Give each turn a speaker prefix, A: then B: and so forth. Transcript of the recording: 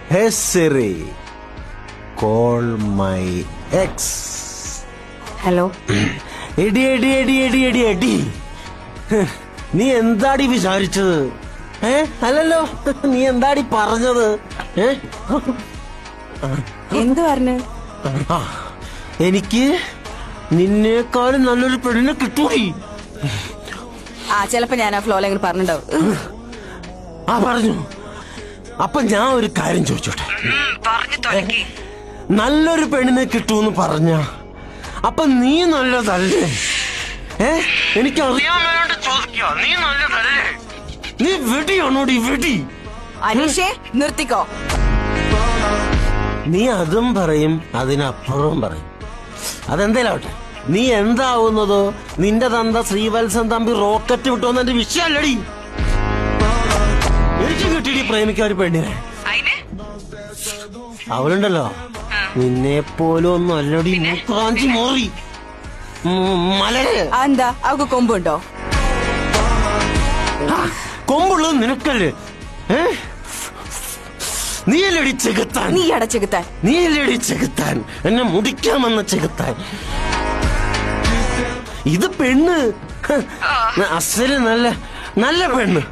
A: Hey Siri, call my ex.
B: Hello.
A: എടി എടി എടി എടി എടി എടി നീ എന്താടി വിചാരിച്ചത്? അല്ലല്ലോ, നീ എന്താടി പറഞ്ഞത്?
B: എന്ത് പറഞ്ഞു?
A: എനിക്ക് നിന്നേക്കാളും നല്ലൊരു പെണ്ണിനെ കിട്ടൂടി.
B: ചിലപ്പോ ഞാൻ ആ ഫ്ലോയിൽ പറഞ്ഞിട്ടുണ്ടാവും.
A: പറഞ്ഞു. അപ്പൊ ഞാൻ ഒരു കാര്യം ചോദിച്ചോട്ടെ, നല്ലൊരു പെണ്ണിനെ കിട്ടൂന്ന് പറഞ്ഞ അപ്പൊ നീ നല്ലതല്ലേ? എനിക്ക് അറിയാൻ വേണ്ടി ചോദിക്കുക, നീ നല്ലതല്ലേ? നീ വെടിയാണോടി വെടി?
B: അനീഷേ, നിർത്തിക്കോ.
A: നീ അതും പറയും, അതിനപ്പുറവും പറയും. അതെന്തേലാവട്ടെ, നീ എന്താവുന്നതോ നിന്റെ തന്ത ശ്രീവത്സൻ തമ്പി റോക്കറ്റ് വിട്ടോന്ന് എന്റെ വിഷയല്ലടി. എനിക്ക് കിട്ടിയിടി പ്രേമിക്കാൻ ഒരു പെണ്ണിനെ. അവളുണ്ടല്ലോ, നിന്നെ പോലും ഒന്നും അല്ലടി മൂക്കാഞ്ചി മോറി മലര്.
B: എന്താ അവക്ക് കൊമ്പുണ്ടോ?
A: കൊമ്പുള്ളത് നിനക്കല്ലേ? നീയല്ലടി ചെകുത്താൻ.
B: നീ അട ചെകുത്താൻ.
A: നീയല്ലടി ചെകുത്താൻ, എന്നെ മുടിക്കാമെന്ന ചെകുത്താൻ. ഇത് പെണ്ണ്, അസല് നല്ല നല്ല പെണ്ണ്.